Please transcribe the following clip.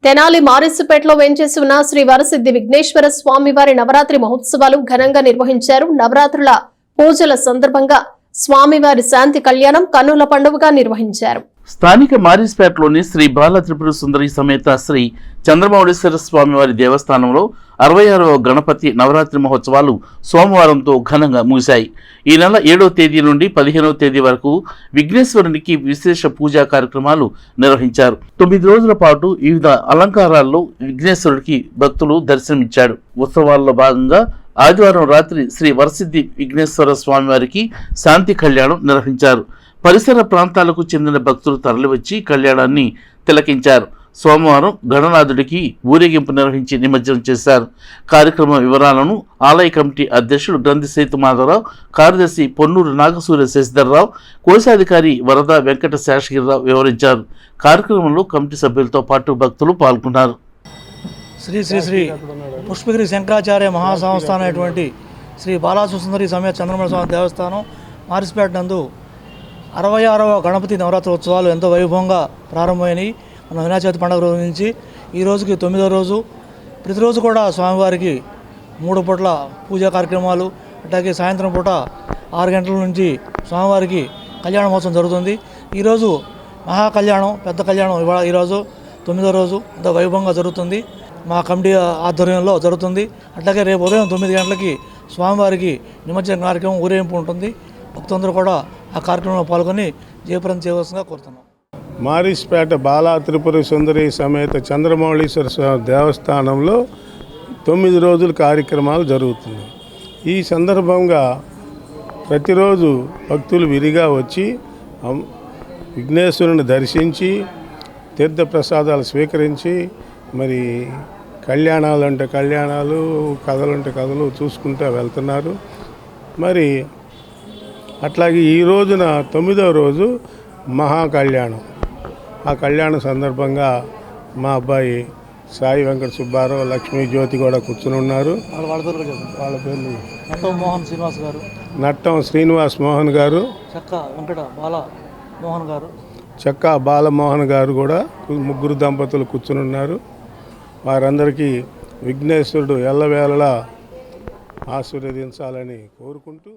తెనాలి మారిసుపేటలో వేంచేసి ఉన్న శ్రీ వరసిద్ధి విఘ్నేశ్వర స్వామివారి నవరాత్రి మహోత్సవాలు ఘనంగా నిర్వహించారు. నవరాత్రుల పూజల సందర్భంగా స్వామివారి శాంతి కళ్యాణం కన్నుల పండుగగా నిర్వహించారు. స్థానిక మారిసుపేటలోని శ్రీ బాల త్రిపుర సుందరి సమేత శ్రీ చంద్రమౌళీశ్వర స్వామివారి దేవస్థానంలో 66వ గణపతి నవరాత్రి మహోత్సవాలు సోమవారంతో ఘనంగా ముగిశాయి. ఈ నెల 7వ తేదీ నుండి 15వ తేదీ వరకు విఘ్నేశ్వరునికి విశేష పూజా కార్యక్రమాలు నిర్వహించారు. 9 రోజుల పాటు వివిధ అలంకారాల్లో విఘ్నేశ్వరుడికి భక్తులు దర్శనమిచ్చాడు. ఉత్సవాల్లో భాగంగా ఆదివారం రాత్రి శ్రీ వరసిద్ధి విఘ్నేశ్వర స్వామివారికి శాంతి కళ్యాణం నిర్వహించారు. పరిసర ప్రాంతాలకు చెందిన భక్తులు తరలివచ్చి కళ్యాణాన్ని తిలకించారు. సోమవారం గణనాథుడికి ఊరేగింపు నిర్వహించి నిమజ్జనం చేశారు. కార్యక్రమం వివరాలను ఆలయ కమిటీ అధ్యక్షుడు గ్రంథి సేతు మాధవరావు, కార్యదర్శి పొన్నూరు నాగసూర్య శశిధర్రావు, కోశాధికారి వరద వెంకట శేషగిరిరావు వివరించారు. కార్యక్రమంలో కమిటీ సభ్యులతో పాటు భక్తులు పాల్గొన్నారు. శ్రీ శ్రీ శ్రీ పుష్పగిరి శంకరాచార్య మహాసంస్థానం అయినటువంటి శ్రీ బాలాసుందరి సమేత చంద్రమౌళి స్వామి దేవస్థానం మారిసుపేట నందు 66వ గణపతి నవరాత్రి ఉత్సవాలు ఎంతో వైభవంగా ప్రారంభమైనవి. మన వినాయక చవితి పండుగ రోజు నుంచి ఈ రోజుకి 9వ రోజు. ప్రతిరోజు కూడా స్వామివారికి 3 పూట్ల పూజా కార్యక్రమాలు, అట్లాగే సాయంత్రం పూట 6 గంటల నుంచి స్వామివారికి కళ్యాణ మహోత్సవం జరుగుతుంది. ఈరోజు మహాకళ్యాణం, పెద్ద కళ్యాణం ఈరోజు 9వ రోజు ఎంతో వైభవంగా జరుగుతుంది. మా కమిటీ ఆధ్వర్యంలో జరుగుతుంది. అట్లాగే రేపు ఉదయం 9 గంటలకి స్వామివారికి నిమజ్జన కార్యక్రమం ఊరేగింపు ఉంటుంది. భక్తులందరూ కూడా ఆ కార్యక్రమంలో పాల్గొని జయప్రదం చేయవలసిందిగా కోరుతున్నాం. మారిసుపేట బాలా త్రిపుర సుందరి సమేత చంద్రమౌళీశ్వర స్వామి దేవస్థానంలో 9 రోజుల కార్యక్రమాలు జరుగుతున్నాయి. ఈ సందర్భంగా ప్రతిరోజు భక్తులు విరిగా వచ్చి విఘ్నేశ్వరుని దర్శించి తీర్థప్రసాదాలు స్వీకరించి మరి కళ్యాణాలు అంటే కళ్యాణాలు, కథలు అంటే కథలు చూసుకుంటూ వెళ్తున్నారు. మరి అట్లాగే ఈ రోజున 9వ రోజు మహాకళ్యాణం. ఆ కళ్యాణ సందర్భంగా మా అబ్బాయి సాయి వెంకట సుబ్బారావు, లక్ష్మీ జ్యోతి కూడా కూర్చుని ఉన్నారు. వాళ్ళ పేర్లు నట్టం శ్రీనివాస్ మోహన్ గారు, చెక్కా బాలమోహన్ గారు కూడా ముగ్గురు దంపతులు కూర్చుని ఉన్నారు. వారందరికీ విఘ్నేశ్వరుడు ఎల్లవేళలా ఆశీర్వదించాలని కోరుకుంటూ